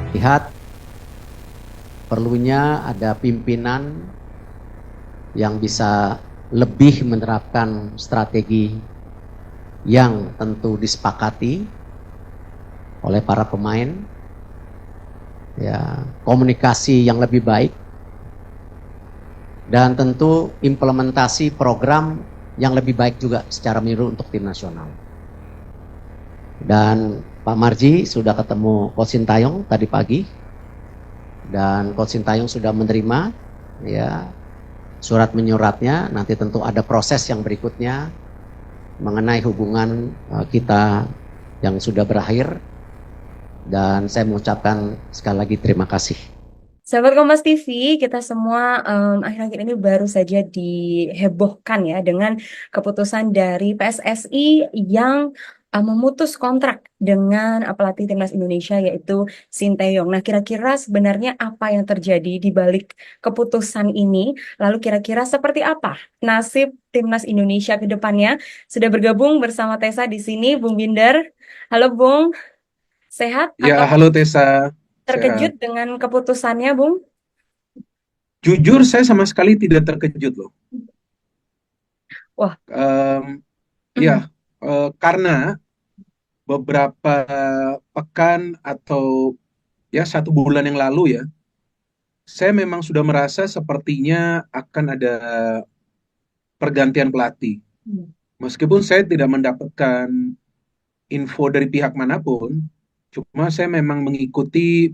Lihat, perlunya ada pimpinan yang bisa lebih menerapkan strategi yang tentu disepakati oleh para pemain, ya, komunikasi yang lebih baik, dan tentu implementasi program yang lebih baik juga secara menyeluruh untuk tim nasional. Dan Pak Marji sudah ketemu Coach Sintayong tadi pagi, dan Coach Sintayong sudah menerima ya surat menyuratnya. Nanti tentu ada proses yang berikutnya mengenai hubungan kita yang sudah berakhir, dan saya mengucapkan sekali lagi terima kasih. Sahabat Kompas TV, kita semua akhir-akhir ini baru saja dihebohkan ya dengan keputusan dari PSSI yang memutus kontrak dengan pelatih timnas Indonesia yaitu Sinteyong. Nah, kira-kira sebenarnya apa yang terjadi di balik keputusan ini? Lalu kira-kira seperti apa nasib timnas Indonesia ke depannya? Sudah bergabung bersama Tessa di sini, Bung Binder. Halo Bung, sehat Ya, atau halo Tessa, terkejut sehat. dengan keputusannya, Bung? Jujur saya sama sekali tidak terkejut loh. Wah, Em, mm, ya, karena beberapa pekan atau ya 1 bulan yang lalu ya, saya memang sudah merasa sepertinya akan ada pergantian pelatih. Meskipun saya tidak mendapatkan info dari pihak manapun, cuma saya memang mengikuti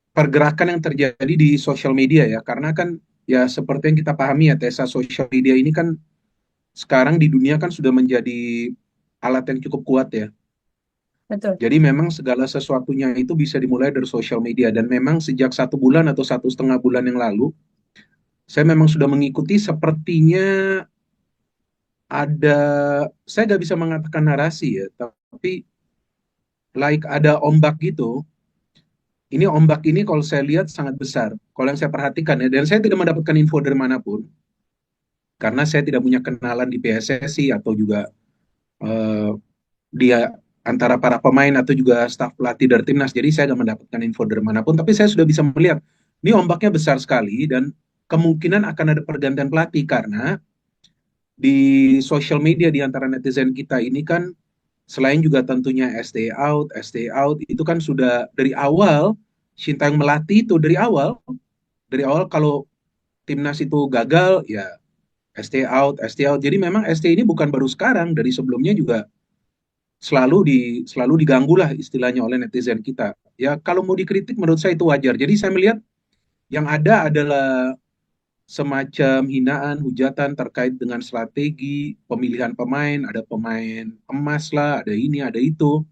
pergerakan yang terjadi di sosial media ya, karena kan ya seperti yang kita pahami ya, Tessa, sosial media ini kan sekarang di dunia kan sudah menjadi alat yang cukup kuat ya. betul. Jadi memang segala sesuatunya itu bisa dimulai dari sosial media, dan memang sejak 1 bulan atau 1,5 bulan yang lalu, saya memang sudah mengikuti sepertinya ada, saya nggak bisa mengatakan narasi ya, tapi like ada ombak gitu. Ini ombak ini kalau saya lihat sangat besar. Kalau yang saya perhatikan ya, dan saya tidak mendapatkan info dari manapun, karena saya tidak punya kenalan di PSSI atau juga eh, dia antara para pemain atau juga staf pelatih dari timnas. Jadi saya tidak mendapatkan info dari manapun, tapi saya sudah bisa melihat ini ombaknya besar sekali dan kemungkinan akan ada pergantian pelatih karena di sosial media di antara netizen kita ini kan selain juga tentunya ST out itu kan sudah dari awal Sintayong melatih itu dari awal kalau timnas itu gagal ya ST out. Jadi memang ST ini bukan baru sekarang, dari sebelumnya juga selalu diganggu lah istilahnya oleh netizen kita. Ya kalau mau dikritik menurut saya itu wajar. Jadi saya melihat yang ada adalah semacam hinaan, hujatan terkait dengan strategi pemilihan pemain, ada pemain emas lah, ada ini, ada itu.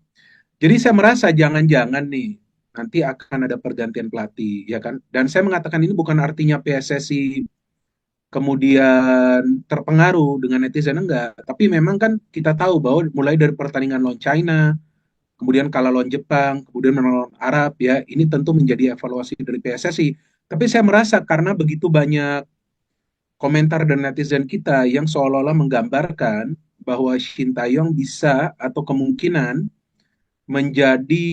Jadi saya merasa jangan-jangan nih nanti akan ada pergantian pelatih, ya kan? Dan saya mengatakan ini bukan artinya PSSI kemudian terpengaruh dengan netizen, enggak. Tapi memang kan kita tahu bahwa mulai dari pertandingan lawan China, kemudian kalah lawan Jepang, kemudian menang lawan Arab, ya ini tentu menjadi evaluasi dari PSSI. Tapi saya merasa karena begitu banyak komentar dan netizen kita yang seolah-olah menggambarkan bahwa Shin Taeyong bisa atau kemungkinan menjadi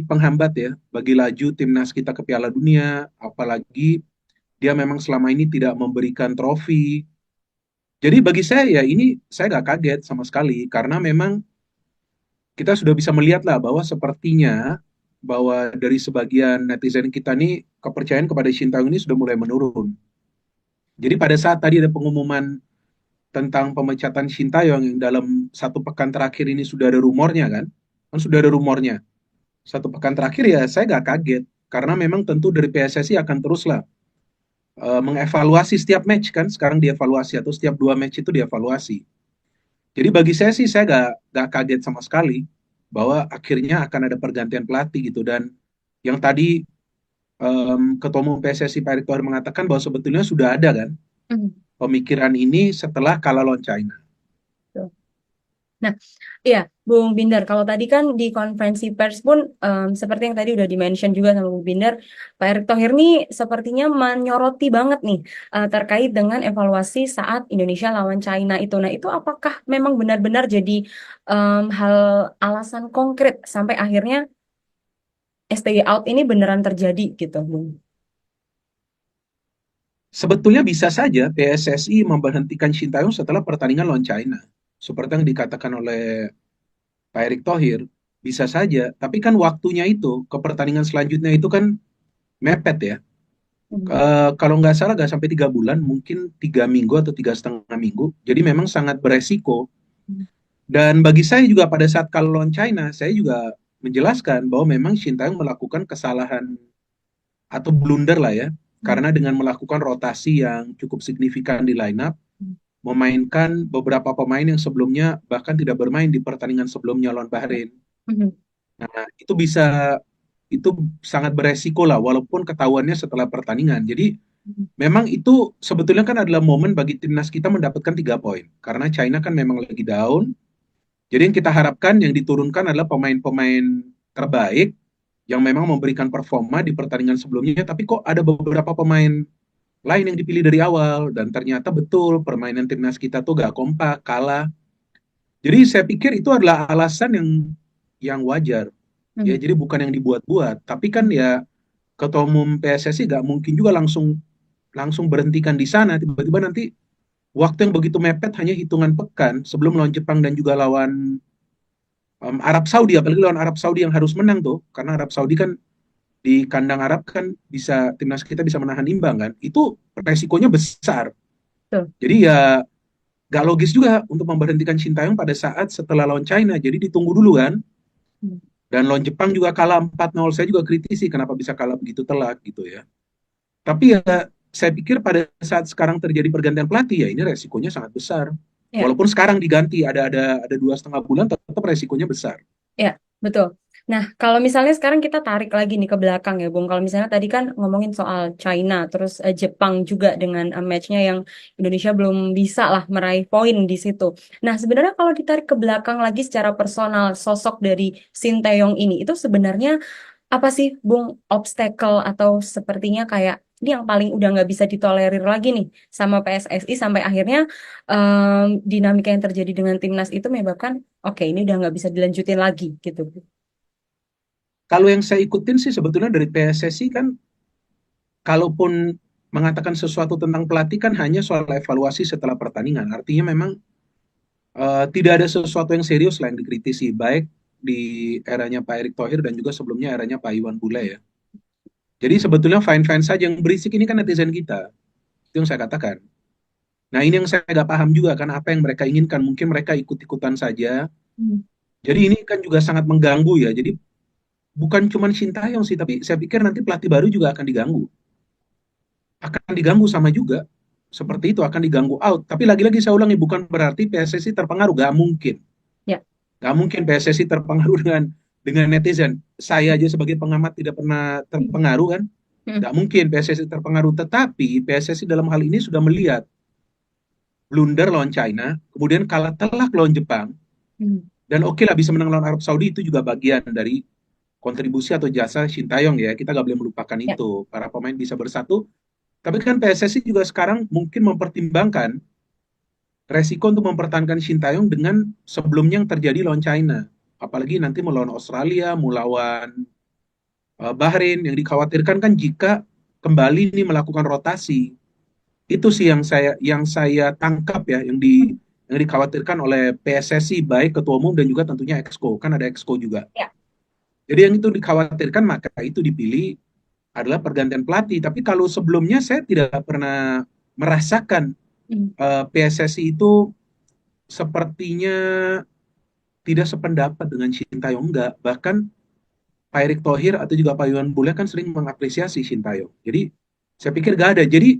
penghambat ya bagi laju timnas kita ke Piala Dunia, apalagi dia memang selama ini tidak memberikan trofi. Jadi bagi saya ya ini saya nggak kaget sama sekali karena memang kita sudah bisa melihat lah bahwa sepertinya bahwa dari sebagian netizen kita nih kepercayaan kepada Shin Taeyong ini sudah mulai menurun. Jadi pada saat tadi ada pengumuman tentang pemecatan Shin Taeyong yang dalam 1 pekan terakhir ini sudah ada rumornya kan sudah ada rumornya. 1 pekan terakhir ya saya nggak kaget karena memang tentu dari PSSI akan teruslah mengevaluasi setiap match kan, sekarang dievaluasi atau setiap 2 match itu dievaluasi. Jadi bagi saya nggak kaget sama sekali bahwa akhirnya akan ada pergantian pelatih gitu. Dan yang tadi Ketua Umum PSSI Pak Erick Thohir mengatakan bahwa sebetulnya sudah ada kan Mm, pemikiran ini setelah kalah lawan China. betul. Nah, iya, Bung Binder, kalau tadi kan di konferensi pers pun seperti yang tadi udah di-mention juga sama Bung Binder, Pak Erick Thohir nih sepertinya menyoroti banget nih terkait dengan evaluasi saat Indonesia lawan China itu. Nah, itu apakah memang benar-benar jadi hal alasan konkret sampai akhirnya STY out ini beneran terjadi gitu, Bung? Sebetulnya bisa saja PSSI memberhentikan Shin Tae-yong setelah pertandingan lawan China. Seperti yang dikatakan oleh Pak Erick Thohir, bisa saja. Tapi kan waktunya itu, ke pertandingan selanjutnya itu kan mepet ya. Hmm. Kalau nggak salah nggak sampai 3 bulan, mungkin 3 minggu atau 3,5 minggu. Jadi memang sangat beresiko. Dan bagi saya juga pada saat kalau lawan China, saya juga menjelaskan bahwa memang Shin Tae-yong melakukan kesalahan atau blunder lah ya. Karena dengan melakukan rotasi yang cukup signifikan di line up, memainkan beberapa pemain yang sebelumnya bahkan tidak bermain di pertandingan sebelumnya lawan Bahrain. Mhm. Nah, itu sangat beresiko lah walaupun ketahuannya setelah pertandingan. Jadi memang itu sebetulnya kan adalah momen bagi timnas kita mendapatkan 3 poin karena China kan memang lagi down. Jadi yang kita harapkan yang diturunkan adalah pemain-pemain terbaik yang memang memberikan performa di pertandingan sebelumnya, tapi kok ada beberapa pemain lain yang dipilih dari awal dan ternyata betul permainan timnas kita tuh gak kompak, kalah. Jadi saya pikir itu adalah alasan yang wajar. Ya, Mhm. jadi bukan yang dibuat-buat, tapi kan ya Ketua Umum PSSI gak mungkin juga langsung langsung berhentikan di sana. Tiba-tiba nanti waktu yang begitu mepet hanya hitungan pekan sebelum lawan Jepang dan juga lawan Arab Saudi, apalagi lawan Arab Saudi yang harus menang tuh, karena Arab Saudi kan di kandang Arab kan bisa timnas kita bisa menahan imbang kan, itu resikonya besar. Tuh. Jadi ya gak logis juga untuk memberhentikan Shin Tae-yong pada saat setelah lawan China. Jadi ditunggu dulu kan. Hmm. Dan lawan Jepang juga kalah 4-0. Saya juga kritisi kenapa bisa kalah begitu telat gitu ya. Tapi ya saya pikir pada saat sekarang terjadi pergantian pelatih ya ini resikonya sangat besar. Ya. Walaupun sekarang diganti ada 2,5 bulan tetap resikonya besar. Ya, betul. Nah, kalau misalnya sekarang kita tarik lagi nih ke belakang ya, Bung. Kalau misalnya tadi kan ngomongin soal China, terus Jepang juga dengan match-nya yang Indonesia belum bisa lah meraih poin di situ. Nah, sebenarnya kalau ditarik ke belakang lagi secara personal, sosok dari Shin Tae-yong ini, itu sebenarnya apa sih, Bung, obstacle atau sepertinya kayak ini yang paling udah nggak bisa ditolerir lagi nih sama PSSI sampai akhirnya dinamika yang terjadi dengan timnas itu menyebabkan oke ini udah nggak bisa dilanjutin lagi gitu. Kalau yang saya ikutin sih sebetulnya dari PSSI kan, kalaupun mengatakan sesuatu tentang pelatih kan hanya soal evaluasi setelah pertandingan. Artinya memang tidak ada sesuatu yang serius lah yang dikritisi, baik di eranya Pak Erick Thohir dan juga sebelumnya eranya Pak Iwan Bule ya. Jadi sebetulnya fine-fine saja, yang berisik ini kan netizen kita. Itu yang saya katakan. Nah ini yang saya nggak paham juga kan apa yang mereka inginkan. Mungkin mereka ikut-ikutan saja. Hmm. Jadi ini kan juga sangat mengganggu ya. Jadi bukan cuma Shin Tae-yong sih, tapi saya pikir nanti pelatih baru juga akan diganggu. Akan diganggu sama juga. Seperti itu akan diganggu out. Tapi lagi-lagi saya ulangi, bukan berarti PSSI terpengaruh. Gak mungkin. Ya. Gak mungkin PSSI terpengaruh dengan netizen. Saya aja sebagai pengamat tidak pernah terpengaruh kan. Hmm. Gak mungkin PSSI terpengaruh. Tetapi PSSI dalam hal ini sudah melihat blunder lawan China, kemudian kalah telak lawan Jepang, Hmm. dan oke lah bisa menang lawan Arab Saudi, itu juga bagian dari kontribusi atau jasa Shin Tae-yong ya. Kita gak boleh melupakan Ya. itu. Para pemain bisa bersatu. Tapi kan PSSI juga sekarang mungkin mempertimbangkan resiko untuk mempertahankan Shin Tae-yong dengan sebelumnya yang terjadi lawan China. Apalagi nanti melawan Australia, melawan Bahrain, yang dikhawatirkan kan jika kembali nih melakukan rotasi. Itu sih yang saya tangkap ya, yang dikhawatirkan oleh PSSI, baik ketua umum dan juga tentunya Exco. Kan ada Exco juga. Ya. Jadi yang itu dikhawatirkan, maka itu dipilih adalah pergantian pelatih. Tapi kalau sebelumnya saya tidak pernah merasakan Hmm. PSSI itu sepertinya tidak sependapat dengan Shin Tae-yong, enggak. Bahkan Pak Erick Thohir atau juga Pak Iwan Bule kan sering mengapresiasi Shin Tae-yong. Jadi saya pikir gak ada. Jadi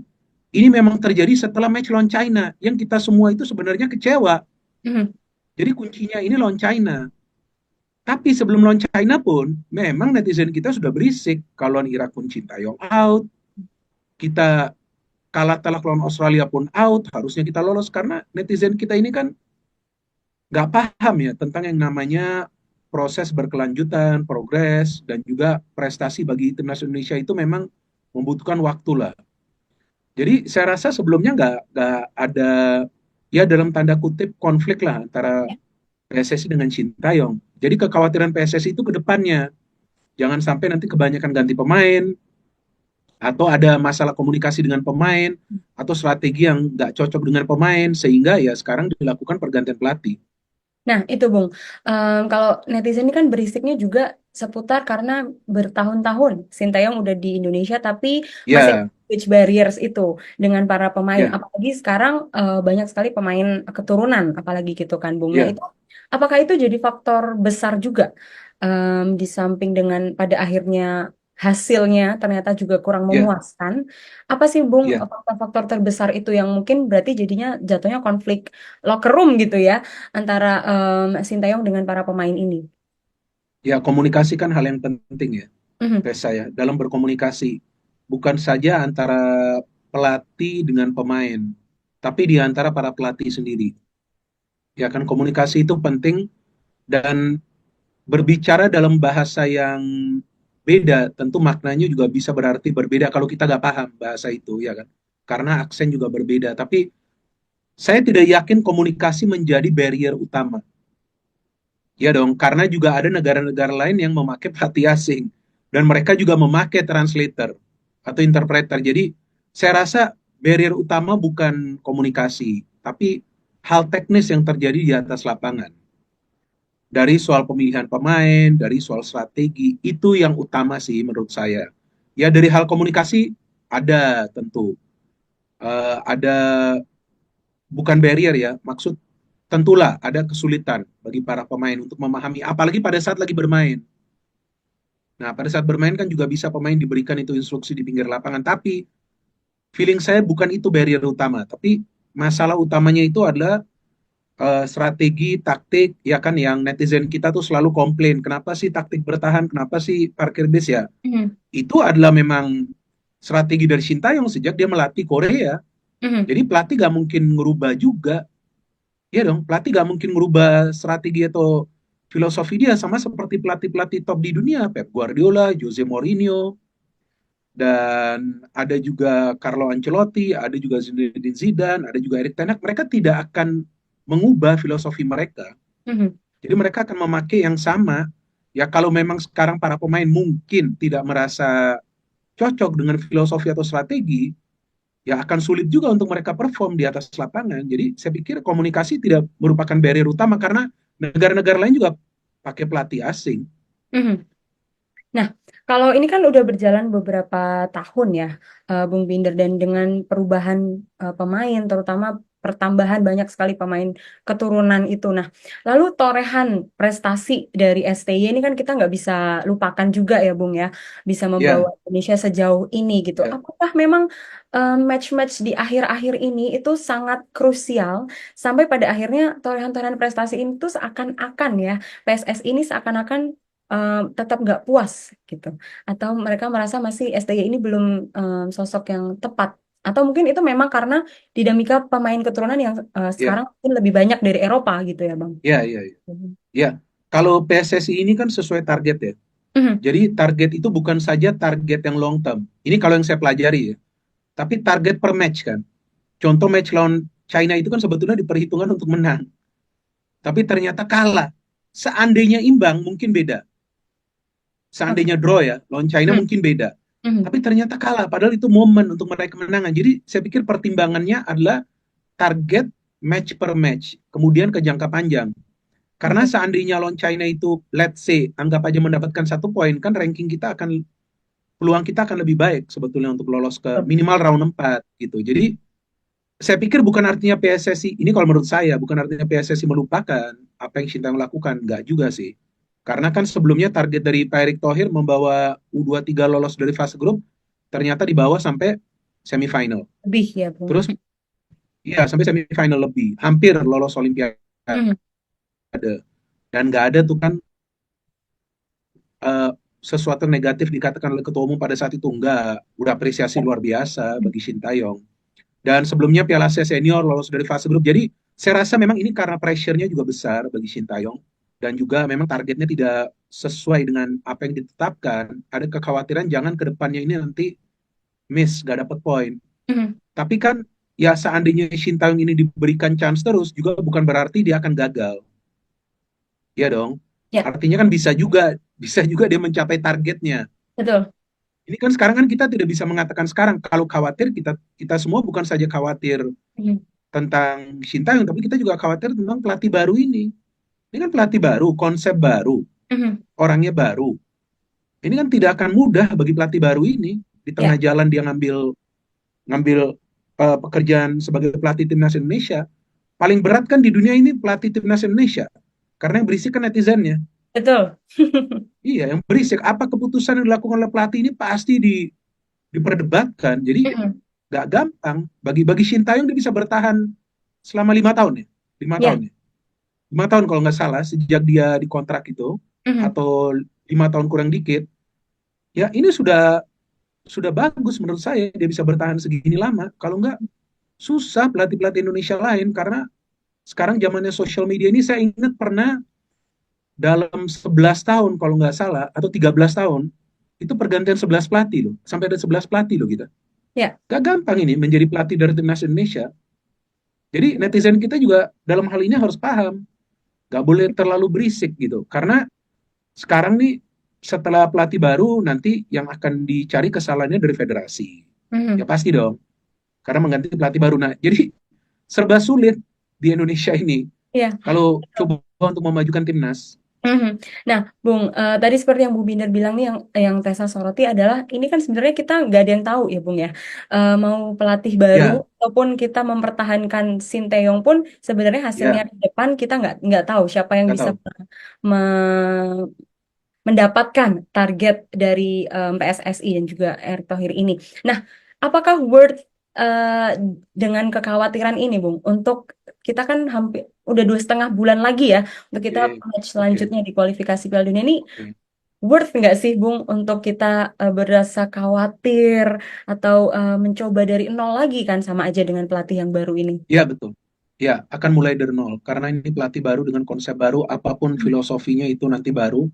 ini memang terjadi setelah match lawan China yang kita semua itu sebenarnya kecewa. Hmm. Jadi kuncinya ini lawan China. Tapi sebelum lawan China pun memang netizen kita sudah berisik. Kalau lawan Irak pun Shin Tae-yong out. Kita kalah telak lawan Australia pun out. Harusnya kita lolos karena netizen kita ini kan nggak paham ya tentang yang namanya proses berkelanjutan, progres, dan juga prestasi bagi timnas Indonesia itu memang membutuhkan waktu lah. Jadi saya rasa sebelumnya nggak ada ya dalam tanda kutip konflik lah antara Ya. PSSI dengan Shin Tae-yong. Jadi kekhawatiran PSSI itu ke depannya. Jangan sampai nanti kebanyakan ganti pemain, atau ada masalah komunikasi dengan pemain, atau strategi yang nggak cocok dengan pemain, sehingga ya sekarang dilakukan pergantian pelatih. Nah, itu Bung. Kalau netizen ini kan berisiknya juga seputar karena bertahun-tahun Sintayong udah di Indonesia tapi masih Ya, language barriers itu dengan para pemain. ya, Apalagi sekarang banyak sekali pemain keturunan, apalagi gitu kan Bung. Nah, ya. itu apakah itu jadi faktor besar juga di samping dengan pada akhirnya hasilnya ternyata juga kurang Ya, memuaskan. Apa sih Bung ya, faktor-faktor terbesar itu yang mungkin berarti jadinya jatuhnya konflik locker room gitu ya? Antara Sintayong dengan para pemain ini. ya, komunikasi kan hal yang penting ya, Mhm, saya dalam berkomunikasi bukan saja antara pelatih dengan pemain, tapi di antara para pelatih sendiri. Ya kan, komunikasi itu penting, dan berbicara dalam bahasa yang beda, tentu maknanya juga bisa berarti berbeda kalau kita nggak paham bahasa itu, ya kan? Karena aksen juga berbeda. Tapi saya tidak yakin komunikasi menjadi barrier utama. Ya dong, karena juga ada negara-negara lain yang memakai pelatih asing, dan mereka juga memakai translator atau interpreter. Jadi saya rasa barrier utama bukan komunikasi, tapi hal teknis yang terjadi di atas lapangan. Dari soal pemilihan pemain, dari soal strategi, itu yang utama sih menurut saya. Ya dari hal komunikasi ada tentu. Ada, bukan barrier ya, maksud tentulah ada kesulitan bagi para pemain untuk memahami, apalagi pada saat lagi bermain. Nah, pada saat bermain kan juga bisa pemain diberikan itu instruksi di pinggir lapangan, tapi feeling saya bukan itu barrier utama, tapi masalah utamanya itu adalah strategi, taktik, ya kan, yang netizen kita tuh selalu komplain, kenapa sih taktik bertahan, kenapa sih parkir bis ya? mhm, Itu adalah memang strategi dari Sintayong sejak dia melatih Korea. mhm. Jadi pelatih gak mungkin ngerubah juga. Iya dong, pelatih gak mungkin merubah strategi atau filosofi dia, sama seperti pelatih-pelatih top di dunia, Pep Guardiola, Jose Mourinho, dan ada juga Carlo Ancelotti, ada juga Zinedine Zidane, ada juga Erik Ten Hag. Mereka tidak akan mengubah filosofi mereka. Mhm. Jadi mereka akan memakai yang sama. Ya kalau memang sekarang para pemain mungkin tidak merasa cocok dengan filosofi atau strategi, ya akan sulit juga untuk mereka perform di atas lapangan. Jadi saya pikir komunikasi tidak merupakan barrier utama, karena negara-negara lain juga pakai pelatih asing. Mhm. Nah, kalau ini kan udah berjalan beberapa tahun ya, Bung Binder, dan dengan perubahan pemain, terutama pertambahan banyak sekali pemain keturunan itu. Nah, lalu torehan prestasi dari STY ini kan kita nggak bisa lupakan juga ya, Bung ya, bisa Ya, membawa Indonesia sejauh ini gitu. ya, Apakah memang match-match di akhir-akhir ini itu sangat krusial sampai pada akhirnya torehan-torehan prestasi ini tuh seakan-akan ya, PSSI ini seakan-akan tetap nggak puas gitu, atau mereka merasa masih STY ini belum sosok yang tepat, atau mungkin itu memang karena dinamika pemain keturunan yang ya, sekarang mungkin lebih banyak dari Eropa gitu ya Bang. ya, ya, ya. Mhm. Ya, kalau PSSI ini kan sesuai target ya. Mhm. Jadi target itu bukan saja target yang long term. Ini kalau yang saya pelajari ya. Tapi target per match kan. Contoh match lawan China itu kan sebetulnya diperhitungkan untuk menang. Tapi ternyata kalah. Seandainya imbang mungkin beda. Oke. Seandainya draw ya, lawan China Mhm. mungkin beda. Mhm. Tapi ternyata kalah, padahal itu momen untuk meraih kemenangan. Jadi saya pikir pertimbangannya adalah target match per match, kemudian ke jangka panjang. Karena Oke. seandainya lawan China itu, let's say, anggap aja mendapatkan 1 poin, kan ranking kita akan, peluang kita akan lebih baik sebetulnya untuk lolos ke Betul. minimal round 4 gitu. Jadi saya pikir bukan artinya PSSI, ini kalau menurut saya, bukan artinya PSSI melupakan apa yang Sintayong lakukan, nggak juga sih. Karena kan sebelumnya target dari Pak Erick Thohir membawa U23 lolos dari fase grup, ternyata dibawa sampai semifinal. Lebih ya Bung. Terus ya sampai semifinal lebih, hampir lolos Olimpiade. Mhm. Dan nggak ada tuh kan eh, sesuatu negatif dikatakan oleh ketua umum pada saat itu, enggak. Udah apresiasi luar biasa bagi Sintayong. Dan sebelumnya Piala Asia Senior lolos dari fase grup. Jadi saya rasa memang ini karena pressure-nya juga besar bagi Sintayong, dan juga memang targetnya tidak sesuai dengan apa yang ditetapkan. Ada kekhawatiran jangan ke depannya ini nanti miss, gak dapat poin. Mhm. Tapi kan ya seandainya Sintayong ini diberikan chance terus juga bukan berarti dia akan gagal. Ya dong. Ya, Artinya kan bisa juga dia mencapai targetnya. betul. Ini kan sekarang kan kita tidak bisa mengatakan sekarang kalau khawatir kita kita semua bukan saja khawatir Mhm. tentang Sintayong tapi kita juga khawatir tentang pelatih baru ini. Ini kan pelatih baru, konsep baru, Mhm. orangnya baru. Ini kan tidak akan mudah bagi pelatih baru ini di tengah Ya, jalan dia ngambil ngambil pekerjaan sebagai pelatih timnas Indonesia. Paling berat kan di dunia ini pelatih timnas Indonesia karena yang berisik kan netizennya. betul. Iya, yang berisik. Apa keputusan yang dilakukan oleh pelatih ini pasti diperdebatkan. Jadi Mhm. nggak gampang. Bagi Sintayong dia bisa bertahan selama 5 tahun ya, 5 tahun Ya. ya, 5 tahun kalau nggak salah sejak dia dikontrak itu Mhm. atau 5 tahun kurang dikit. Ya ini sudah bagus menurut saya dia bisa bertahan segini lama. Kalau nggak susah pelatih-pelatih Indonesia lain karena sekarang zamannya sosial media ini saya ingat pernah dalam 11 tahun kalau nggak salah atau 13 tahun itu pergantian 11 pelatih loh. Sampai ada 11 pelatih loh kita. Ya. Gak gampang ini menjadi pelatih dari timnas Indonesia. Jadi netizen kita juga dalam hal ini harus paham. Gak boleh terlalu berisik gitu. Karena sekarang nih setelah pelatih baru nanti yang akan dicari kesalahannya dari federasi. Ya Mhm. pasti dong. Karena mengganti pelatih baru. Nah, jadi serba sulit di Indonesia ini. Iya. Kalau coba untuk memajukan timnas. Mhm. Nah, Bung, tadi seperti yang Bu Binder bilang nih, yang Tessa soroti adalah ini kan sebenarnya kita nggak ada yang tahu ya, Bung ya. Mau pelatih baru Ya, ataupun kita mempertahankan Sinteyong pun sebenarnya hasilnya ya, di depan kita nggak tahu siapa yang nggak bisa tahu. me- mendapatkan target dari PSSI dan juga Erick Thohir ini. Nah, apakah worth dengan kekhawatiran ini, Bung, untuk kita kan hampir udah 2,5 bulan lagi ya untuk kita Oke, match oke, selanjutnya di kualifikasi Piala Dunia ini, oke. worth nggak sih, Bung, untuk kita berasa khawatir atau mencoba dari nol lagi kan sama aja dengan pelatih yang baru ini? Ya, betul. Ya, akan mulai dari nol. Karena ini pelatih baru dengan konsep baru, apapun Hmm. filosofinya itu nanti baru.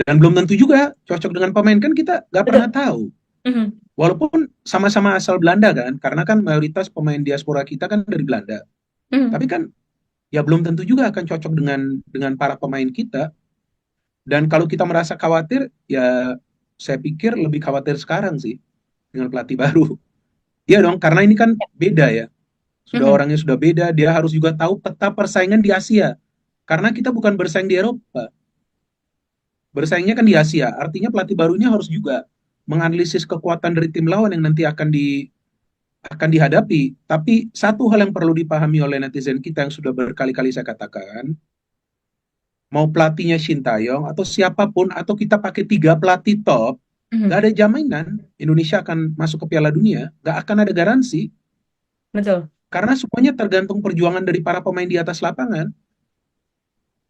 Dan belum tentu juga cocok dengan pemain. Kan kita nggak pernah Betul. tahu. Mhm. Walaupun sama-sama asal Belanda kan, karena kan mayoritas pemain diaspora kita kan dari Belanda. Mhm. Tapi kan ya belum tentu juga akan cocok dengan para pemain kita. Dan kalau kita merasa khawatir, ya saya pikir lebih khawatir sekarang sih dengan pelatih baru. Iya dong, karena ini kan beda ya. Sudah Mhm. orangnya sudah beda, dia harus juga tahu peta persaingan di Asia. Karena kita bukan bersaing di Eropa, bersaingnya kan di Asia. Artinya pelatih baru ini harus juga menganalisis kekuatan dari tim lawan yang nanti akan dihadapi. Tapi satu hal yang perlu dipahami oleh netizen kita yang sudah berkali-kali saya katakan, mau pelatihnya Sintayong atau siapapun, atau kita pakai 3 pelatih top, nggak Mhm. ada jaminan Indonesia akan masuk ke Piala Dunia, nggak akan ada garansi. Betul. Karena semuanya tergantung perjuangan dari para pemain di atas lapangan.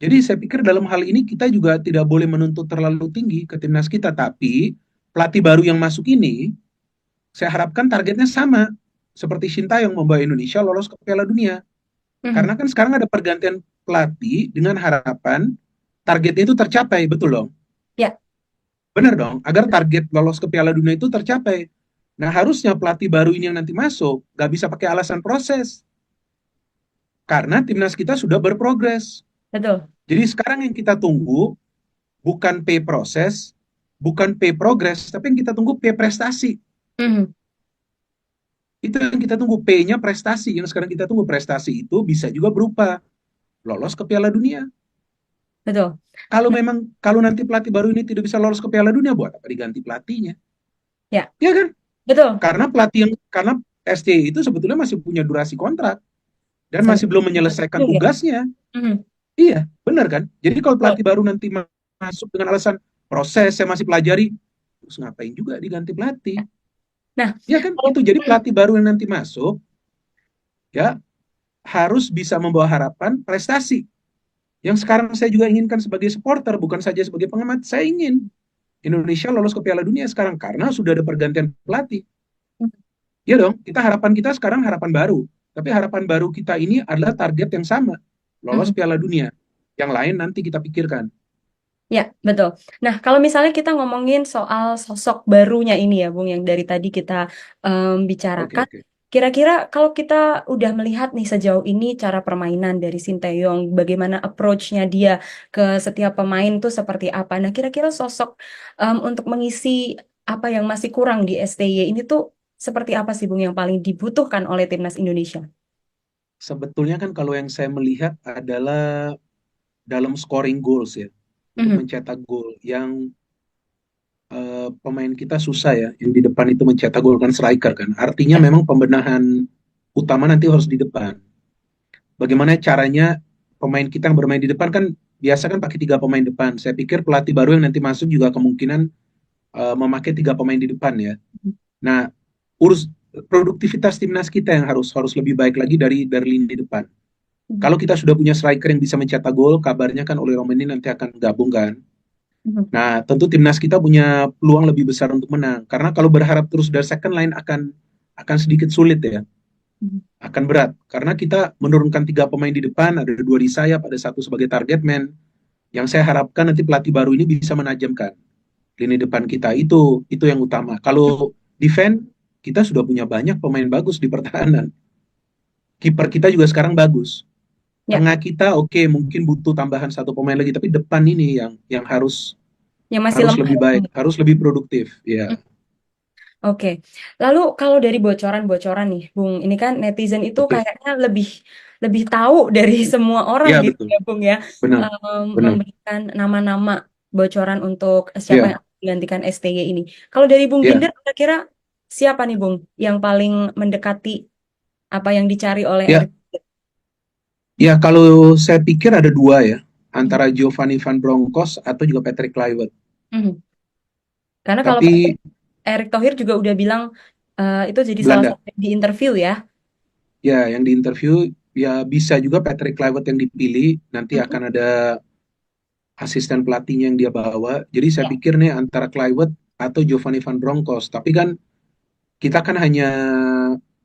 Jadi saya pikir dalam hal ini kita juga tidak boleh menuntut terlalu tinggi ke timnas kita, tapi pelatih baru yang masuk ini, saya harapkan targetnya sama seperti Sintayong membawa Indonesia lolos ke Piala Dunia. Mhm. Karena kan sekarang ada pergantian pelatih dengan harapan targetnya itu tercapai, betul dong? Ya. Benar dong, agar target lolos ke Piala Dunia itu tercapai. Nah harusnya pelatih baru ini yang nanti masuk, nggak bisa pakai alasan proses. Karena timnas kita sudah berprogres. Betul. Jadi sekarang yang kita tunggu bukan P proses, bukan P progres, tapi yang kita tunggu P prestasi. Mhm. Itu yang kita tunggu, P-nya prestasi. Yang sekarang kita tunggu prestasi itu bisa juga berupa lolos ke Piala Dunia. Betul. Nah, Kalau nanti pelatih baru ini tidak bisa lolos ke Piala Dunia, buat apa diganti pelatihnya? ya, Ya kan? betul. Karena SC itu sebetulnya masih punya durasi kontrak dan masih belum menyelesaikan Betul ya. tugasnya. Mhm. Iya, benar kan? Jadi kalau Betul. pelatih baru nanti masuk dengan alasan proses saya masih pelajari, terus ngapain juga diganti pelatih? Nah, Ya kan? kalau Itu jadi pelatih baru yang nanti masuk ya harus bisa membawa harapan prestasi. Yang sekarang saya juga inginkan sebagai supporter, bukan saja sebagai pengamat. Saya ingin Indonesia lolos ke Piala Dunia sekarang karena sudah ada pergantian pelatih. Ya dong, harapan kita sekarang harapan baru. Tapi harapan baru kita ini adalah target yang sama, lolos Mhm. Piala Dunia. Yang lain nanti kita pikirkan. Ya, betul. Nah, kalau misalnya kita ngomongin soal sosok barunya ini ya, Bung, yang dari tadi kita Oke, bicarakan, oke. Kira-kira kalau kita udah melihat nih sejauh ini cara permainan dari Sinteyong, bagaimana approach-nya dia ke setiap pemain tuh seperti apa. Nah, kira-kira sosok untuk mengisi apa yang masih kurang di STY ini tuh seperti apa sih Bung yang paling dibutuhkan oleh timnas Indonesia? Sebetulnya kan kalau yang saya melihat adalah dalam scoring goals ya, untuk Mhm. mencetak gol yang pemain kita susah ya, yang di depan itu mencetak gol kan striker kan. Artinya Ya. memang pembenahan utama nanti harus di depan. Bagaimana caranya pemain kita yang bermain di depan kan biasa kan pakai tiga pemain depan. Saya pikir pelatih baru yang nanti masuk juga kemungkinan memakai tiga pemain di depan ya. Nah, urus produktivitas timnas kita yang harus harus lebih baik lagi dari lini depan. Mhm. Kalau kita sudah punya striker yang bisa mencetak gol, kabarnya kan Oli Romeni nanti akan gabung kan. Mhm. Nah, tentu timnas kita punya peluang lebih besar untuk menang. Karena kalau berharap terus dari second line akan sedikit sulit ya, Mhm. akan berat. Karena kita menurunkan tiga pemain di depan, ada dua di sayap, ada satu sebagai target man. Yang saya harapkan nanti pelatih baru ini bisa menajamkan lini depan kita. Itu yang utama. Kalau defense kita sudah punya banyak pemain bagus di pertahanan. Kiper kita juga sekarang bagus. Ya, Tengah kita oke, mungkin butuh tambahan satu pemain lagi, tapi depan ini yang harus yang masih harus lemah lebih ya, Bung. baik, harus lebih produktif. Ya, Oke, lalu kalau dari bocoran-bocoran nih, Bung, ini kan netizen itu oke. kayaknya lebih lebih tahu dari semua orang Ya gitu betul, ya, Bung ya, benar, benar. memberikan nama-nama bocoran untuk siapa yang Ya, akan menggantikan STY ini. Kalau dari Bung ya, Ginder, kira-kira siapa nih, Bung, yang paling mendekati apa yang dicari oleh ya, Erick Thohir? ya. Kalau saya pikir ada dua ya, Mhm. antara Giovanni Van Bronckhorst atau juga Patrick Kluivert. Mhm. Karena kalau Tapi Erick Thohir juga udah bilang itu jadi salah Belanda, satu di interview ya. ya, yang diinterview ya bisa juga Patrick Kluivert yang dipilih. Nanti Mhm. akan ada asisten pelatihnya yang dia bawa. Jadi saya Ya. pikir nih antara Kluivert atau Giovanni Van Bronckhorst. Tapi kan kita kan hanya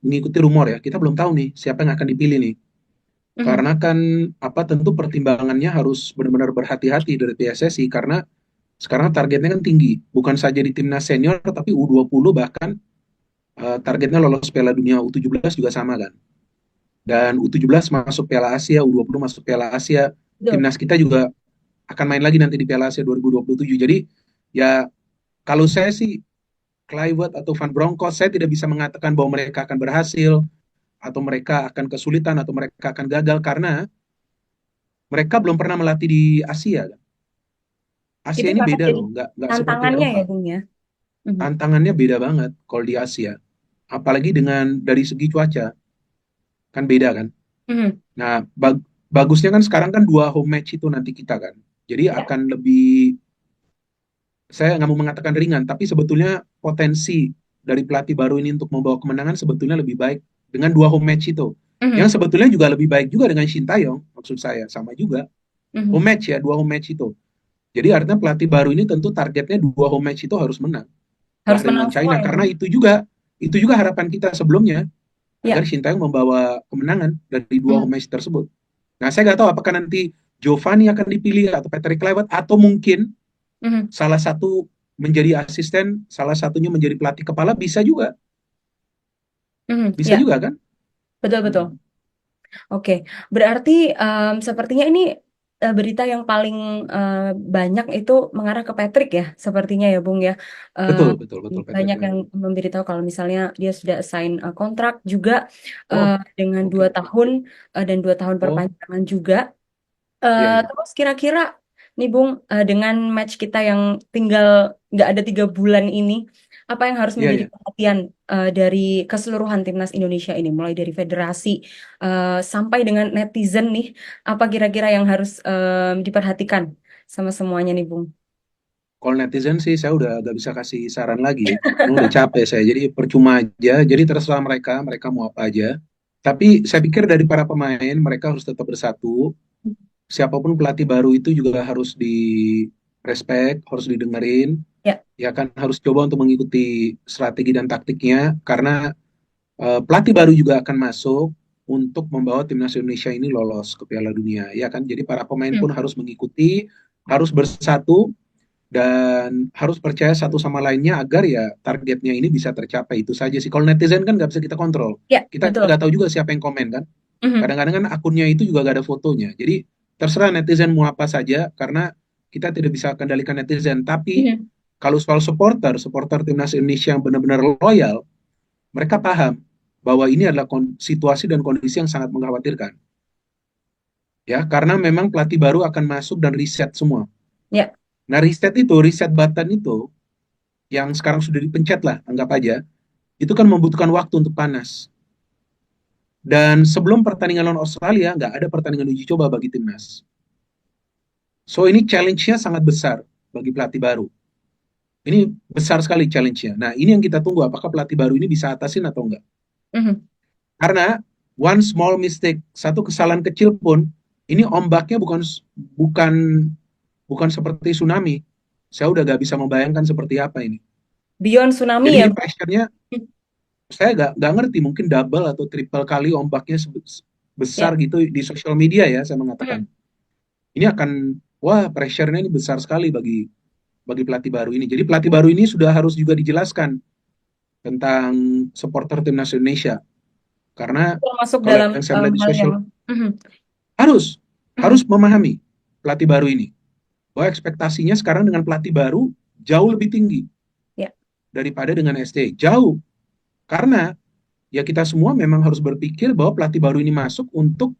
mengikuti rumor ya. Kita belum tahu nih siapa yang akan dipilih nih. Mhm. Karena kan apa tentu pertimbangannya harus benar-benar berhati-hati dari PSSI karena sekarang targetnya kan tinggi. Bukan saja di timnas senior tapi U20 bahkan targetnya lolos Piala Dunia U17 juga sama kan. Dan U17 masuk Piala Asia, U20 masuk Piala Asia. Betul. Timnas kita juga akan main lagi nanti di Piala Asia 2027. Jadi ya kalau saya sih Kluivert atau Van Bronckhorst saya tidak bisa mengatakan bahwa mereka akan berhasil atau mereka akan kesulitan atau mereka akan gagal karena mereka belum pernah melatih di Asia. Asia Itu ini karena beda jadi loh, nggak seperti tantangannya ya, Eropa. Bung ya. Mhm. Tantangannya beda banget kalau di Asia. Apalagi dengan dari segi cuaca, kan beda kan. Mhm. Nah, bagusnya kan sekarang kan dua home match itu nanti kita kan. Jadi Ya. akan lebih, saya nggak mau mengatakan ringan, tapi sebetulnya potensi dari pelatih baru ini untuk membawa kemenangan sebetulnya lebih baik dengan dua home match itu. Mhm. Yang sebetulnya juga lebih baik juga dengan Shin Taeyong, maksud saya sama juga. Home Mhm. match ya, dua home match itu. Jadi artinya pelatih baru ini tentu targetnya dua home match itu harus menang. Harus Bahrain menang lawan semua China ya, karena Bung. itu juga harapan kita sebelumnya agar Ya. Shin Taeyong membawa kemenangan dari dua Mhm. home match tersebut. Nah, saya nggak tahu apakah nanti Giovanni akan dipilih atau Patrick Kluivert atau mungkin Mhm. salah satu menjadi asisten, salah satunya menjadi pelatih kepala Mhm. bisa Ya, juga kan? betul betul. Hmm. Oke, berarti sepertinya ini berita yang paling eh, banyak itu mengarah ke Patrick ya, sepertinya ya, Bung ya. Eh, Betul, betul, betul Patrick Banyak yang Kluivert. memberitahu kalau misalnya dia sudah sign kontrak juga Oh, dengan oke. 2 tahun dan 2 tahun Oh, perpanjangan juga. iya iya. Terus kira-kira nih Bung, dengan match kita yang tinggal nggak ada 3 bulan ini, apa yang harus Iya menjadi iya. perhatian dari keseluruhan timnas Indonesia ini, mulai dari federasi sampai dengan netizen nih, apa kira-kira yang harus diperhatikan sama semuanya nih Bung? Kalau netizen sih saya udah gak bisa kasih saran lagi ya. Karena udah capek saya. Jadi percuma aja. Jadi terserah mereka, mereka mau apa aja. Tapi saya pikir dari para pemain, mereka harus tetap bersatu. Siapapun pelatih baru itu juga harus di respect, harus didengerin. Ya. Ya kan harus coba untuk mengikuti strategi dan taktiknya. Karena pelatih baru juga akan masuk untuk membawa timnas Indonesia ini lolos ke Piala Dunia. Ya kan, jadi para pemain Hmm. pun harus mengikuti, harus bersatu. dan harus percaya satu sama lainnya agar ya targetnya ini bisa tercapai. Itu saja sih. Kalau netizen kan nggak bisa kita kontrol. Ya, Kita betul. nggak tahu juga siapa yang komen kan. Mhm, Kadang-kadang kan akunnya itu juga nggak ada fotonya. Jadi terserah netizen mau apa saja karena kita tidak bisa kendalikan netizen. Tapi mhm. kalau soal supporter timnas Indonesia yang benar-benar loyal, mereka paham bahwa ini adalah situasi dan kondisi yang sangat mengkhawatirkan. Ya, karena memang pelatih baru akan masuk dan riset semua. Ya, Nah, riset button itu yang sekarang sudah dipencet lah, anggap aja, itu kan membutuhkan waktu untuk panas. Dan sebelum pertandingan lawan Australia, nggak ada pertandingan uji coba bagi timnas. So, ini challenge-nya sangat besar bagi pelatih baru. Ini besar sekali challenge-nya. Nah, ini yang kita tunggu, apakah pelatih baru ini bisa atasin atau enggak. mhm. Karena one small mistake, satu kesalahan kecil pun, ini ombaknya bukan bukan seperti tsunami. Saya udah gak bisa membayangkan seperti apa ini. Beyond tsunami Jadi ya, ini Bu? pressure-nya saya nggak ngerti, mungkin double atau triple kali ombaknya besar Ya. gitu di sosial media ya saya mengatakan. Mhm, Ini akan wah pressure-nya ini besar sekali bagi bagi pelatih baru ini. Jadi pelatih baru ini sudah harus juga dijelaskan tentang supporter timnas Indonesia. Karena termasuk kalau dalam yang saya melihat di hal yang sosial mhm, harus harus mhm. memahami pelatih baru ini bahwa ekspektasinya sekarang dengan pelatih baru jauh lebih tinggi Ya. daripada dengan ST. Jauh. Karena ya kita semua memang harus berpikir bahwa pelatih baru ini masuk untuk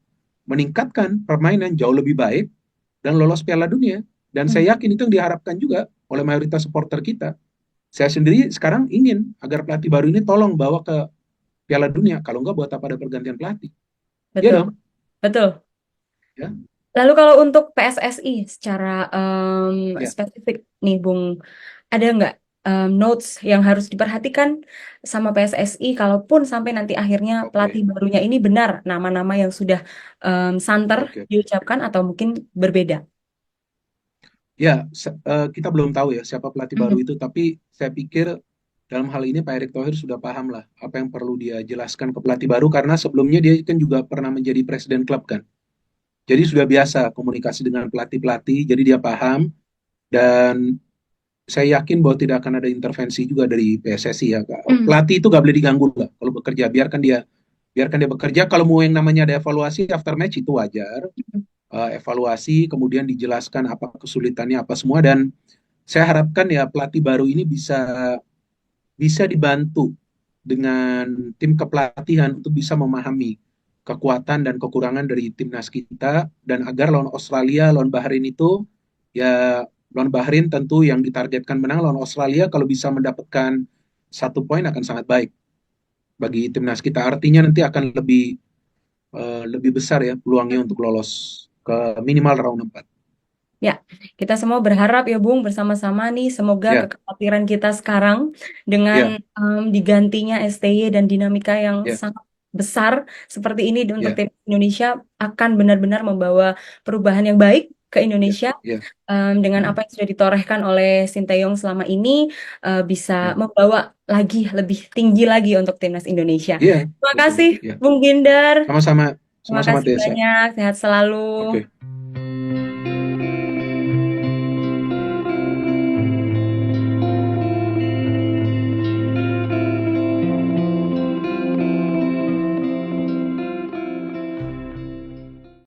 meningkatkan permainan jauh lebih baik dan lolos Piala Dunia. Dan Mhm. saya yakin itu yang diharapkan juga oleh mayoritas supporter kita. Saya sendiri sekarang ingin agar pelatih baru ini tolong bawa ke Piala Dunia. Kalau enggak buat apa ada pergantian pelatih. Ya Betul, dong. betul. Ya, Lalu kalau untuk PSSI secara ya. spesifik nih, Bung, ada nggak notes yang harus diperhatikan sama PSSI kalaupun sampai nanti akhirnya pelatih Oke, barunya ini benar nama-nama yang sudah santer oke. diucapkan atau mungkin berbeda? Ya, kita belum tahu ya siapa pelatih baru Mhm, itu, tapi saya pikir dalam hal ini Pak Erick Thohir sudah paham lah apa yang perlu dia jelaskan ke pelatih baru karena sebelumnya dia kan juga pernah menjadi presiden klub kan. Jadi sudah biasa komunikasi dengan pelatih-pelatih, jadi dia paham dan saya yakin bahwa tidak akan ada intervensi juga dari PSSI ya. mhm, Pelatih itu gak boleh diganggu lah kalau bekerja, biarkan dia bekerja. Kalau mau yang namanya ada evaluasi after match itu wajar. mhm, Evaluasi kemudian dijelaskan apa kesulitannya apa semua dan saya harapkan ya pelatih baru ini bisa bisa dibantu dengan tim kepelatihan untuk bisa memahami kekuatan dan kekurangan dari timnas kita dan agar lawan Australia, lawan Bahrain itu ya lawan Bahrain tentu yang ditargetkan menang, lawan Australia kalau bisa mendapatkan 1 poin akan sangat baik bagi timnas kita. Artinya nanti akan lebih besar ya peluangnya mhm. untuk lolos ke minimal round 4. Ya, kita semua berharap ya Bung bersama-sama nih semoga Ya, kekhawatiran kita sekarang dengan ya, digantinya STY dan dinamika yang ya, sangat besar seperti ini untuk ya, tim Indonesia akan benar-benar membawa perubahan yang baik ke ya, Indonesia ya. dengan apa Mm, yang sudah ditorehkan oleh Sinteyong selama ini bisa ya. membawa lagi lebih tinggi lagi untuk timnas Indonesia. Iya, Terima betul. kasih Ya. Bung Gindar, Sama-sama, terima sama-sama kasih Tessa. banyak, sehat selalu. Oke.